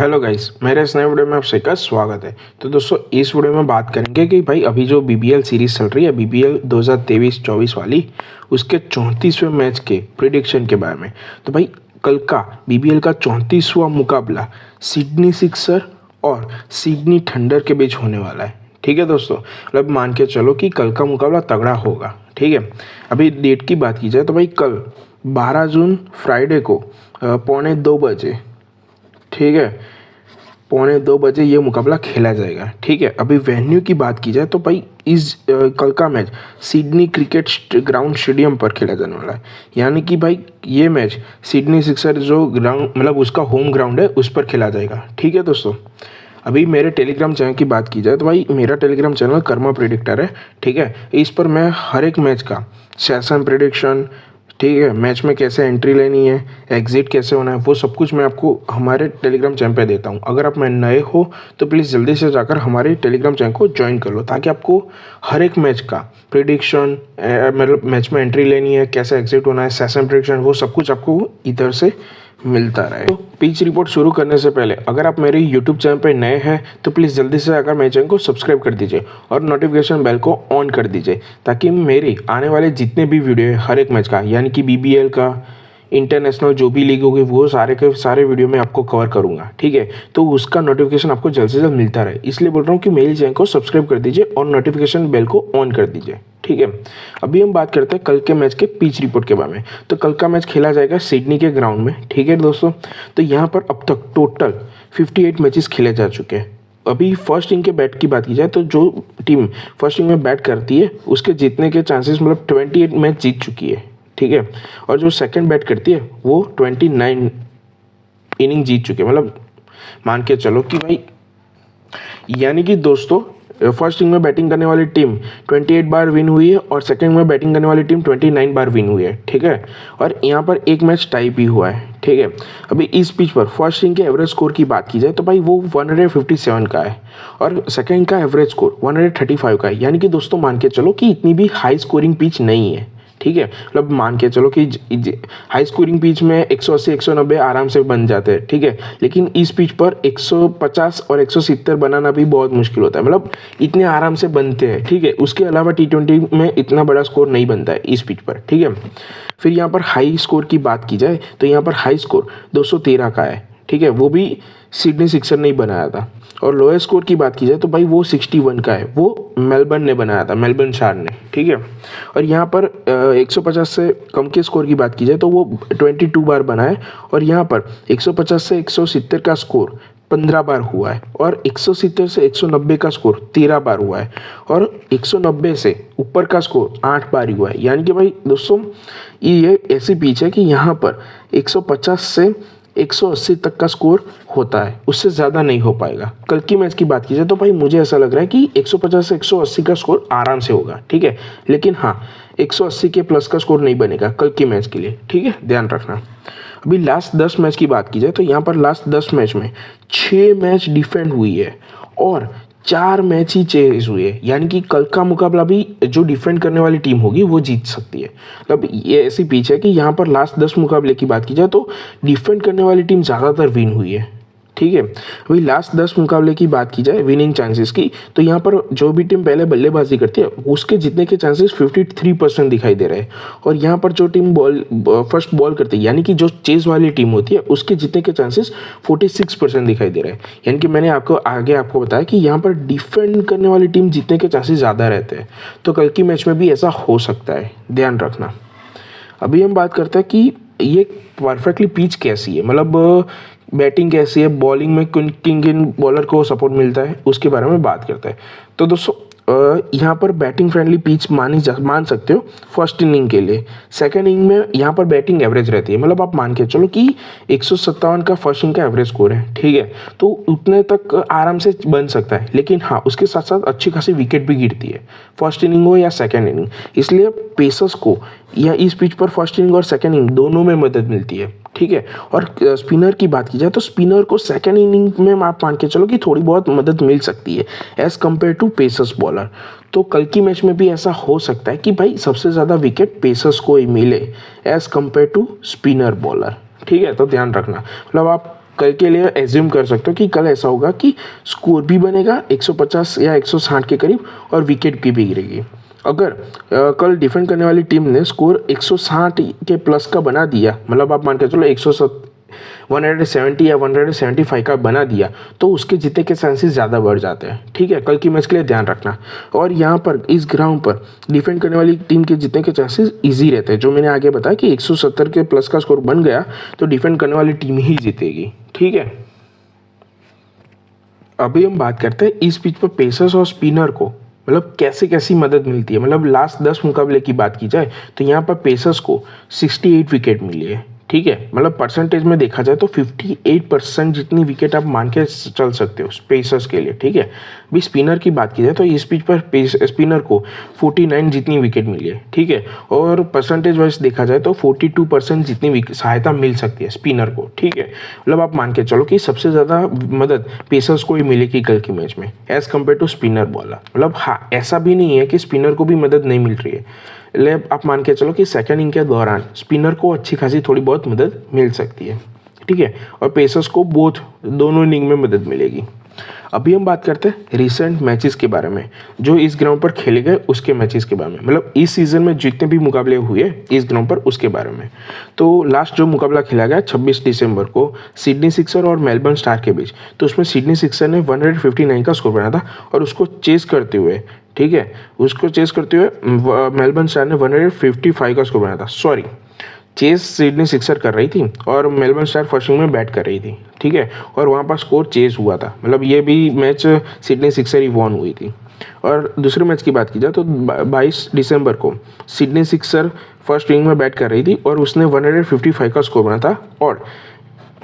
Hello guys, मेरे इस नए वीडियो में आप सबका स्वागत है। तो दोस्तों, इस वीडियो में बात करेंगे कि भाई अभी जो बीबीएल सीरीज चल रही है, बीबीएल 2023-24 वाली, उसके 34वें मैच के प्रिडिक्शन के बारे में। तो भाई कल का बीबीएल का 34वां मुकाबला सिडनी सिक्सर और सिडनी थंडर के बीच होने वाला है। ठीक है दोस्तों, मतलब मान के चलो कि कल का मुकाबला तगड़ा होगा। ठीक है, अभी डेट की बात की जाए तो भाई कल 12 जून फ्राइडे को 1:45 बजे, ठीक है, 1:45 बजे ये मुकाबला खेला जाएगा। ठीक है, अभी वेन्यू की बात की जाए तो भाई इस कल का match Sydney cricket ground stadium पर खेला जाने वाला है। यानी कि भाई ये मैच सिडनी सिक्सर जो ग्राउंड मतलब उसका होम ग्राउंड है उस पर खेला जाएगा। ठीक है दोस्तों, अभी मेरे टेलीग्राम चैनल की बात की जाए तो भाई मेरा टेलीग्राम चैनल कर्मा प्रेडिक्टर है। ठीक है, इस पर मैं हर एक मैच का सेशन प्रेडिक्शन, ठीक है, मैच में कैसे एंट्री लेनी है, एग्जिट कैसे होना है, वो सब कुछ मैं आपको हमारे टेलीग्राम चैनल पे देता हूँ। अगर आप नए हो तो प्लीज़ जल्दी से जाकर हमारे टेलीग्राम चैनल को ज्वाइन कर लो, ताकि आपको हर एक मैच का प्रेडिक्शन, मतलब मैच में एंट्री लेनी है, कैसे एग्जिट होना है, सेशन प्रेडिक्शन, वो सब कुछ आपको इधर से मिलता रहे। तो पिच रिपोर्ट शुरू करने से पहले अगर आप मेरे यूट्यूब चैनल पर नए हैं तो प्लीज़ जल्दी से आकर मेरे चैनल को सब्सक्राइब कर दीजिए और नोटिफिकेशन बेल को ऑन कर दीजिए, ताकि मेरे आने वाले जितने भी वीडियो है हर एक मैच का, यानी कि बीबीएल का, इंटरनेशनल जो भी लीग होगी, वो सारे के सारे वीडियो में आपको कवर करूंगा। ठीक है, तो उसका नोटिफिकेशन आपको जल्द से जल्द मिलता रहे, इसलिए बोल रहा हूँ कि मेरे चैनल को सब्सक्राइब कर दीजिए और नोटिफिकेशन बेल को ऑन कर दीजिए। ठीक है, अभी हम बात करते हैं कल के मैच के पिच रिपोर्ट के बारे में। तो कल का मैच खेला जाएगा सिडनी के ग्राउंड में। ठीक है दोस्तों, तो यहाँ पर अब तक टोटल 58 मैचेस खेले जा चुके हैं। अभी फर्स्ट इनिंग के बैट की बात की जाए तो जो टीम फर्स्ट इनिंग में बैट करती है उसके जीतने के चांसेस मतलब 28 मैच जीत चुकी है। ठीक है, और जो सेकंड बैट करती है वो 29 इनिंग जीत चुके हैं। मतलब मान के चलो कि भाई, यानी कि दोस्तों फर्स्ट इनिंग में बैटिंग करने वाली टीम 28 बार विन हुई है और सेकंड में बैटिंग करने वाली टीम 29 बार विन हुई है। ठीक है, और यहाँ पर एक मैच टाई भी हुआ है। ठीक है, अभी इस पिच पर फर्स्ट इनिंग के एवरेज स्कोर की बात की जाए तो भाई वो 157 का है और सेकंड का एवरेज स्कोर 135 का है। यानी कि दोस्तों मान के चलो कि इतनी भी हाई स्कोरिंग पिच नहीं है। ठीक है, मतलब मान के चलो कि हाई स्कोरिंग पिच में 180 190 आराम से बन जाते हैं। ठीक है, लेकिन इस पिच पर 150 और 170 बनाना भी बहुत मुश्किल होता है, मतलब इतने आराम से बनते हैं। ठीक है, उसके अलावा T20 में इतना बड़ा स्कोर नहीं बनता है इस पिच पर। ठीक है, फिर यहाँ पर हाई स्कोर की बात की जाए तो यहाँ पर हाई स्कोर 213 का है। ठीक है, वो भी सिडनी सिक्सर ने ही बनाया था। और लोएस्ट स्कोर की बात की जाए तो भाई वो 61 का है, वो मेलबर्न ने बनाया था, मेलबर्न शार ने। ठीक है, और यहाँ पर 150 से कम के स्कोर की बात की जाए तो वो 22 बार बना है और यहाँ पर 150 से 170 का स्कोर 15 बार हुआ है और 170 से 190 का स्कोर 13 बार हुआ है और 190 से ऊपर का स्कोर 8 बार ही हुआ है। यानी कि भाई दोस्तों ये ऐसी पिच है कि यहाँ पर 150 से 180 तक का स्कोर होता है, उससे ज़्यादा नहीं हो पाएगा। कल की मैच की बात की जाए तो भाई मुझे ऐसा लग रहा है कि 150 से 180 का स्कोर आराम से होगा। ठीक है, लेकिन हाँ 180 के प्लस का स्कोर नहीं बनेगा कल की मैच के लिए। ठीक है, ध्यान रखना। अभी लास्ट 10 मैच की बात की जाए तो यहाँ पर लास्ट 10 मैच में 6 मैच डिफेंड हुई है और 4 मैच ही चेज हुए हैं। यानी कि कल का मुकाबला भी जो डिफेंड करने वाली टीम होगी वो जीत सकती है। मतलब ये ऐसी पिच है कि यहाँ पर लास्ट 10 मुकाबले की बात की जाए तो डिफेंड करने वाली टीम ज़्यादातर विन हुई है। ठीक है, अभी लास्ट 10 मुकाबले की बात की जाए विनिंग चांसेस की तो यहाँ पर जो भी टीम पहले बल्लेबाजी करती है उसके जीतने के चांसेस 53% दिखाई दे रहे हैं और यहाँ पर जो टीम फर्स्ट बॉल करती है, यानी कि जो चेज वाली टीम होती है, उसके जीतने के चांसेस 46% दिखाई दे रहे हैं। यानी कि मैंने आपको बताया कि यहाँ पर डिफेंड करने वाली टीम जीतने के चांसेस ज़्यादा रहते हैं। तो कल की मैच में भी ऐसा हो सकता है, ध्यान रखना। अभी हम बात करते हैं कि ये परफेक्टली पिच कैसी है, मतलब बैटिंग कैसी है, बॉलिंग में किन किन बॉलर को सपोर्ट मिलता है, उसके बारे में बात करते हैं। तो दोस्तों यहाँ पर बैटिंग फ्रेंडली पिच मान सकते हो फर्स्ट इनिंग के लिए। सेकंड इनिंग में यहाँ पर बैटिंग एवरेज रहती है, मतलब आप मान के चलो कि 157 का फर्स्ट इनिंग का एवरेज स्कोर है। ठीक है, तो उतने तक आराम से बन सकता है, लेकिन हाँ उसके साथ साथ अच्छी खासी विकेट भी गिरती है, फर्स्ट इनिंग हो या सेकेंड इनिंग। इसलिए पेसर्स को या इस पिच पर फर्स्ट इनिंग और सेकेंड इनिंग दोनों में मदद मिलती है। ठीक है, और स्पिनर की बात की जाए तो स्पिनर को सेकेंड इनिंग में आप मान के चलो कि थोड़ी बहुत मदद मिल सकती है as compare to pacers bowler. तो कल की मैच में भी ऐसा हो सकता है कि भाई सबसे ज़्यादा विकेट पेसर्स को ही मिले as compare to spinner bowler. ठीक है, तो ध्यान रखना, मतलब आप कल के लिए एज्यूम कर सकते हो कि कल ऐसा होगा कि स्कोर भी बनेगा 150 या 160 के करीब और विकेट की भी गिरेगी। अगर कल डिफेंड करने वाली टीम ने स्कोर 160 के प्लस का बना दिया, मतलब आप मान के चलो 170 या 175 का बना दिया, तो उसके जीतने के चांसेस ज़्यादा बढ़ जाते हैं। ठीक है, कल की मैच के लिए ध्यान रखना। और यहाँ पर इस ग्राउंड पर डिफेंड करने वाली टीम के जीतने के चांसेस ईजी रहते हैं। जो मैंने आगे बताया कि 170 के प्लस का स्कोर बन गया तो डिफेंड करने वाली टीम ही जीतेगी। ठीक है, अभी हम बात करते हैं इस पिच पर पेसर्स और स्पिनर को मतलब कैसे कैसी मदद मिलती है। मतलब लास्ट 10 मुकाबले की बात की जाए तो यहाँ पर पेसर्स को 68 विकेट मिली है। ठीक है, मतलब परसेंटेज में देखा जाए तो 58% जितनी विकेट आप मान के चल सकते हो पेसर्स के लिए। ठीक है, अभी स्पिनर की बात की जाए तो इस पिच पर स्पिनर को 49 जितनी विकेट मिली है। ठीक है, और परसेंटेज वाइज देखा जाए तो 42% जितनी सहायता मिल सकती है स्पिनर को। ठीक है, मतलब आप मान के चलो कि सबसे ज़्यादा मदद पेसर्स को ही मिलेगी कल की मैच में as compare to spinner bowler. मतलब हाँ, ऐसा भी नहीं है कि स्पिनर को भी मदद नहीं मिल रही है। आप मान के चलो कि सेकंड इनिंग के दौरान स्पिनर को अच्छी खासी थोड़ी बहुत मदद मिल सकती है। ठीक है, और पेसर्स को दोनों इनिंग में मदद मिलेगी। अभी हम बात करते हैं रिसेंट मैचेस के बारे में, जो इस ग्राउंड पर खेले गए उसके मैचेस के बारे में। मतलब इस सीजन में जितने भी मुकाबले हुए इस ग्राउंड पर उसके बारे में। तो लास्ट जो मुकाबला खेला गया 26 दिसंबर को सिडनी सिक्सर और मेलबर्न स्टार के बीच, तो उसमें सिडनी सिक्सर ने 159 का स्कोर बनाया था और उसको चेस करते हुए, ठीक है, उसको चेस करते हुए मेलबर्न स्टार ने 155 का स्कोर बनाया था। सॉरी, चेस सिडनी सिक्सर कर रही थी और मेलबर्न स्टार फर्स्ट इनिंग में बैट कर रही थी। ठीक है, और वहाँ पर स्कोर चेस हुआ था। मतलब ये भी match Sydney sixer he won हुई थी। और दूसरे मैच की बात की जाए तो 22 दिसंबर को सिडनी सिक्सर फर्स्ट इनिंग में बैट कर रही थी और उसने 155 का स्कोर बनाया था। और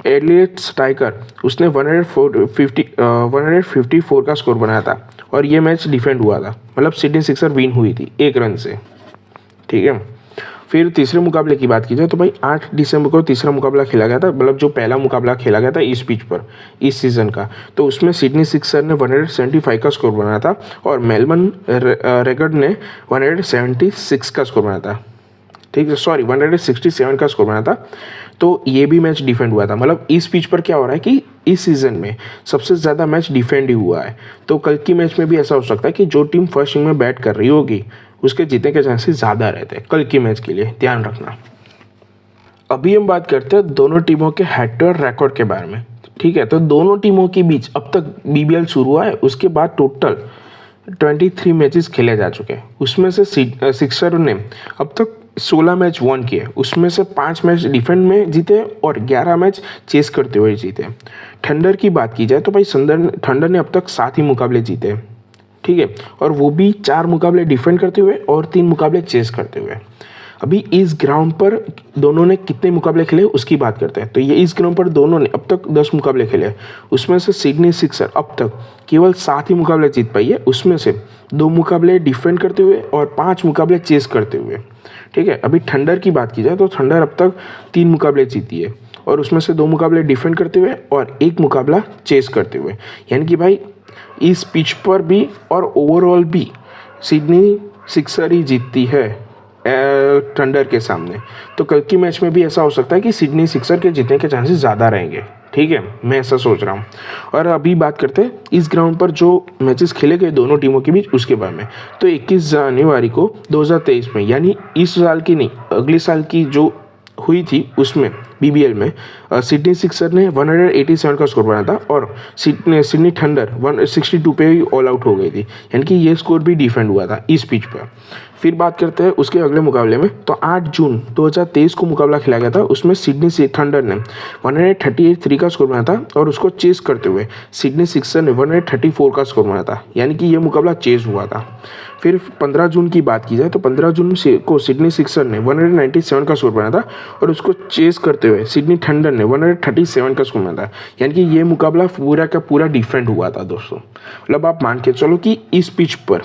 एलियट स्टाइकर उसने 154 का स्कोर बनाया था और ये मैच डिफेंड हुआ था। मतलब सिडनी सिक्सर विन हुई थी 1 रन से। ठीक है, फिर तीसरे मुकाबले की बात की जाए तो भाई 8 दिसंबर को तीसरा मुकाबला खेला गया था। मतलब जो पहला मुकाबला खेला गया था इस पिच पर इस सीज़न का, तो उसमें सिडनी सिक्सर ने 175 का स्कोर बनाया था और मेलबर्न रेगर्ड ने 176 का स्कोर बनाया था। ठीक है, सॉरी 167 का स्कोर बनाया था। तो ये भी मैच डिफेंड हुआ था। मतलब इस पिच पर क्या हो रहा है कि इस सीज़न में सबसे ज़्यादा मैच डिफेंड ही हुआ है। तो कल की मैच में भी ऐसा हो सकता है कि जो टीम फर्स्ट इनिंग में बैट कर रही होगी उसके जीतने के चांसेस ज़्यादा रहते हैं कल की मैच के लिए, ध्यान रखना। अभी हम बात करते हैं दोनों टीमों के हेड टू हेड रिकॉर्ड के बारे में। ठीक है, तो दोनों टीमों के बीच अब तक BBL शुरू हुआ है उसके बाद टोटल 23 मैचेस खेले जा चुके हैं। उसमें से सिक्सर ने अब तक 16 मैच वॉन किए, उसमें से 5 मैच डिफेंड में जीते और 11 मैच चेस करते हुए जीते। थंडर की बात की जाए तो भाई थंडर ने अब तक 7 ही मुकाबले जीते। ठीक है, और वो भी 4 मुकाबले डिफेंड करते हुए और 3 मुकाबले चेस करते हुए। अभी इस ग्राउंड पर दोनों ने कितने मुकाबले खेले उसकी बात करते हैं। तो ये इस ग्राउंड पर दोनों ने अब तक 10 मुकाबले खेले, उसमें से सिडनी सिक्सर अब तक केवल 7 ही मुकाबले जीत पाई है। उसमें से 2 मुकाबले डिफेंड करते हुए और 5 मुकाबले चेस करते हुए। ठीक है, अभी थंडर की बात की जाए तो थंडर अब तक 3 मुकाबले जीती है और उसमें से 2 मुकाबले डिफेंड करते हुए और 1 मुकाबला चेस करते हुए। यानी कि भाई इस पिच पर भी और ओवरऑल भी सिडनी सिक्सर ही जीतती है थंडर के सामने। तो कल की मैच में भी ऐसा हो सकता है कि सिडनी सिक्सर के जीतने के चांसेस ज़्यादा रहेंगे। ठीक है, मैं ऐसा सोच रहा हूँ। और अभी बात करते हैं इस ग्राउंड पर जो मैचेस खेले गए दोनों टीमों के बीच उसके बारे में। तो 21 जनवरी को 2023 में, यानी इस साल की नहीं अगले साल की जो हुई थी उसमें BBL में सिडनी सिक्सर ने 187 का स्कोर बनाया था और सिडनी थंडर 162 पे ही ऑल आउट हो गई थी। यानी कि ये स्कोर भी डिफेंड हुआ था इस पिच पर। फिर बात करते हैं उसके अगले मुकाबले में। तो 8 जून 2023 को मुकाबला खेला गया था, उसमें सिडनी थंडर ने 138 का स्कोर बनाया था और उसको चेस करते हुए सिडनी सिक्सर ने 134 का स्कोर बनाया था। यानी कि ये मुकाबला चेस हुआ था। फिर 15 जून की बात की जाए तो 15 जून को सिडनी सिक्सर ने 197 का स्कोर बनाया था और उसको चेस करते हुए सिडनी थंडर ने 137 का स्कोर बनाया था। यानी कि ये मुकाबला पूरा का पूरा डिफरेंट हुआ था दोस्तों। मतलब आप मान के चलो कि इस पिच पर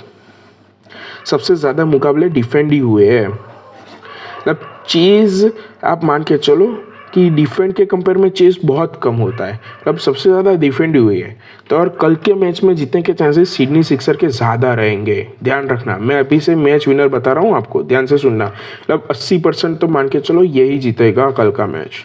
सबसे ज़्यादा मुकाबले डिफेंड ही हुए हैं। मतलब चेज आप मान के चलो कि डिफेंड के कंपेयर में चेस बहुत कम होता है। मतलब सबसे ज़्यादा डिफेंड हुई है। तो और कल के मैच में जीतने के चांसेस सिडनी सिक्सर के ज़्यादा रहेंगे, ध्यान रखना। मैं अभी से मैच विनर बता रहा हूँ आपको, ध्यान से सुनना। मतलब 80% तो मान के चलो यही जीतेगा कल का मैच।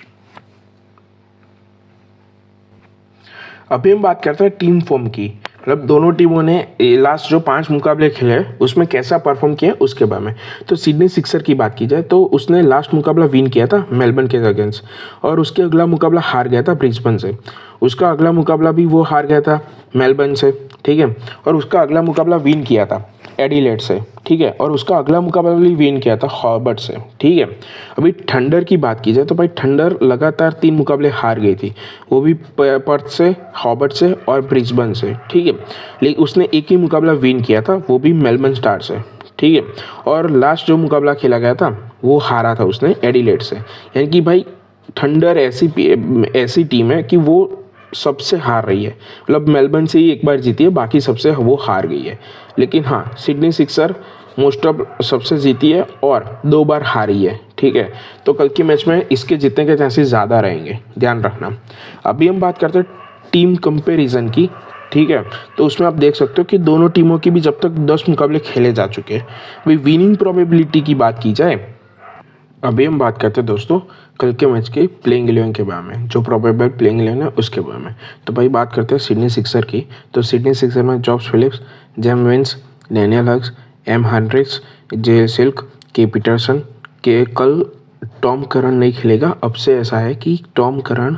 अभी हम बात करते हैं टीम फॉर्म की, मतलब दोनों टीमों ने लास्ट जो 5 मुकाबले खेले उसमें कैसा परफॉर्म किया उसके बारे में। तो सिडनी सिक्सर की बात की जाए तो उसने लास्ट मुकाबला विन किया था मेलबर्न के अगेंस्ट, और उसके अगला मुकाबला हार गया था ब्रिस्बेन से। उसका अगला मुकाबला भी वो हार गया था मेलबर्न से, ठीक है। और उसका अगला मुकाबला विन किया था एडिलेड से, ठीक है। और उसका अगला मुकाबला भी विन किया था हॉबर्ट से, ठीक है। अभी थंडर की बात की जाए तो भाई थंडर लगातार 3 मुकाबले हार गई थी, वो भी पर्थ से, हॉबर्ट से और ब्रिस्बेन से, ठीक है। लेकिन उसने एक ही मुकाबला विन किया था, वो भी मेलबर्न स्टार से, ठीक है। और लास्ट जो मुकाबला खेला गया था वो हारा था उसने एडिलेड से। यानी कि भाई थंडर ऐसी टीम है कि वो सबसे हार रही है, मतलब मेलबर्न से ही एक बार जीती है, बाकी सबसे वो हार गई है। लेकिन हाँ, सिडनी सिक्सर मोस्ट ऑफ सबसे जीती है और 2 बार हारी है, ठीक है। तो कल के मैच में इसके जीतने के चांसेस ज़्यादा रहेंगे, ध्यान रखना। अभी हम बात करते हैं टीम कंपेरिजन की, ठीक है। तो उसमें आप देख सकते हो कि दोनों टीमों के भी जब तक 10 मुकाबले खेले जा चुके हैं, भाई विनिंग प्रोबेबिलिटी की बात की जाए, अभी हम बात करते हैं दोस्तों कल के मैच के प्लेइंग 11 के बारे में, जो प्रोबेबल प्लेइंग 11 है उसके बारे में। तो भाई बात करते हैं सिडनी सिक्सर की। तो सिडनी सिक्सर में Josh Philippe, James Vince, Daniel Hughes, M Henriques, J Silk, K Patterson के। कल टॉम करन नहीं खेलेगा, अब से ऐसा है कि टॉम करन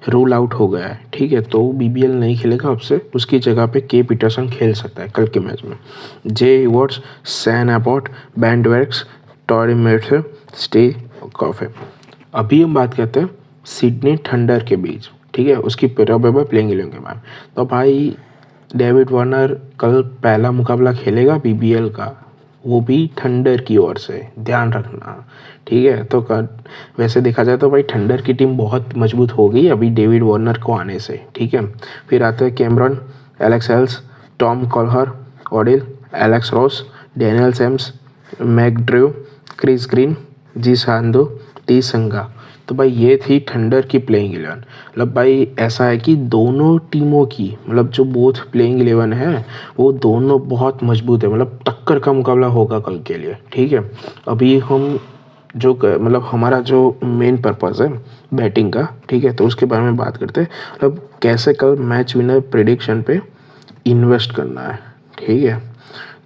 रूल आउट हो गया है, ठीक है। तो बीबीएल नहीं खेलेगा अब से, उसकी जगह पे के पीटरसन खेल सकता है कल के मैच में। J Watts, Sean Abbott, Ben वर्क्स, टॉरी मेथर, स्टे कॉफे। अभी हम बात करते हैं सिडनी थंडर के बीच, ठीक है, उसकी प्रोबेबल प्लेइंग 11 के बारे में। तो भाई डेविड वार्नर कल पहला मुकाबला खेलेगा बीबीएल का, वो भी थंडर की ओर से, ध्यान रखना, ठीक है। तो वैसे देखा जाए तो भाई थंडर की टीम बहुत मजबूत हो गई अभी डेविड वार्नर को आने से, ठीक है। फिर आते हैं Cameron, Alex Hales, Tom Kohler, Odell, Alex Ross, Daniel Sams, McAndrew, Chris Green, G Sandhu, T Sangha. तो भाई ये थी थंडर की प्लेइंग 11। मतलब भाई ऐसा है कि दोनों टीमों की, मतलब जो बोथ प्लेइंग 11 है वो दोनों बहुत मजबूत है, मतलब टक्कर का मुकाबला होगा कल के लिए, ठीक है। अभी हम जो मतलब हमारा जो मेन पर्पस है बैटिंग का, ठीक है, तो उसके बारे में बात करते हैं, मतलब कैसे कल मैच विनर प्रेडिक्शन पे इन्वेस्ट करना है, ठीक है।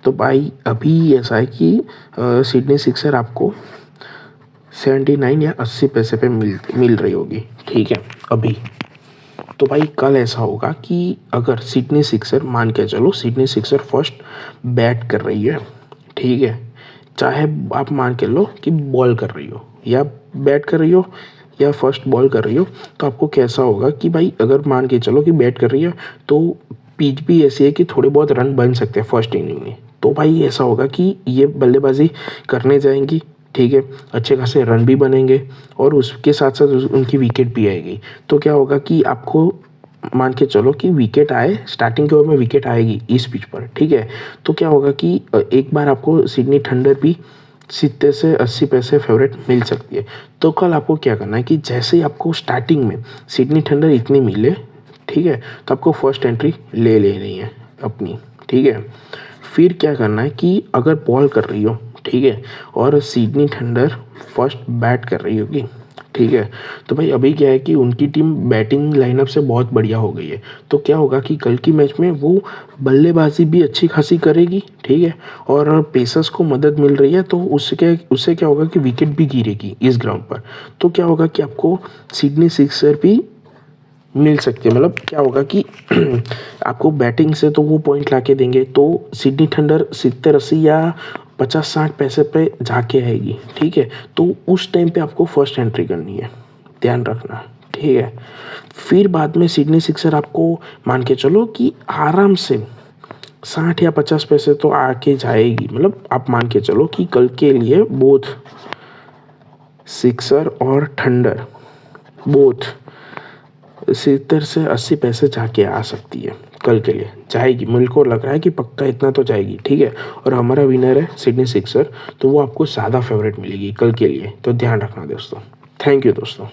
तो भाई अभी ऐसा है कि सिडनी सिक्सर आपको 79 या 80 पैसे पे मिल रही होगी, ठीक है अभी। तो भाई कल ऐसा होगा कि अगर सिडनी सिक्सर, मान के चलो सिडनी सिक्सर फर्स्ट बैट कर रही है, ठीक है, चाहे आप मान के लो कि बॉल कर रही हो या बैट कर रही हो या फर्स्ट बॉल कर रही हो, तो आपको कैसा होगा कि भाई अगर मान के चलो कि बैट कर रही है तो पिच भी ऐसी है कि थोड़े बहुत रन बन सकते हैं फर्स्ट इनिंग में। तो भाई ऐसा होगा कि ये बल्लेबाजी करने जाएंगी, ठीक है, अच्छे खासे रन भी बनेंगे और उसके साथ साथ उनकी विकेट भी आएगी। तो क्या होगा कि आपको मान के चलो कि विकेट आए, स्टार्टिंग के ओवर में विकेट आएगी इस पिच पर, ठीक है। तो क्या होगा कि एक बार आपको सिडनी थंडर भी 70 से 80 पैसे फेवरेट मिल सकती है। तो कल आपको क्या करना है कि जैसे ही आपको स्टार्टिंग में सिडनी थंडर इतनी मिले, ठीक है, तो आपको फर्स्ट एंट्री ले लेनी है अपनी, ठीक है। फिर क्या करना है कि अगर बॉल कर रही हो, ठीक है, और सिडनी थंडर फर्स्ट बैट कर रही होगी, ठीक है, तो भाई अभी क्या है कि उनकी टीम बैटिंग लाइनअप से बहुत बढ़िया हो गई है। तो क्या होगा कि कल की मैच में वो बल्लेबाजी भी अच्छी खासी करेगी, ठीक है, और पेसर्स को मदद मिल रही है, तो उससे क्या होगा कि विकेट भी गिरेगी इस ग्राउंड पर। तो क्या होगा कि आपको सिडनी सिक्सर भी मिल सकती है, मतलब क्या होगा कि आपको बैटिंग से तो वो पॉइंट ला के देंगे, तो सिडनी थंडर 70-80 या 50-60 पैसे पे जाके आएगी, ठीक है। तो उस टाइम पे आपको फर्स्ट एंट्री करनी है, ध्यान रखना, ठीक है। फिर बाद में सिडनी सिक्सर आपको मान के चलो कि आराम से 60 या 50 पैसे तो आके जाएगी। मतलब आप मान के चलो कि कल के लिए बोथ सिक्सर और थंडर बोथ 70 से 80 पैसे जाके आ सकती है, कल के लिए जाएगी, मुझे को लग रहा है कि पक्का इतना तो जाएगी, ठीक है। और हमारा विनर है सिडनी सिक्सर, तो वो आपको ज़्यादा फेवरेट मिलेगी कल के लिए, तो ध्यान रखना दोस्तों। थैंक यू दोस्तों।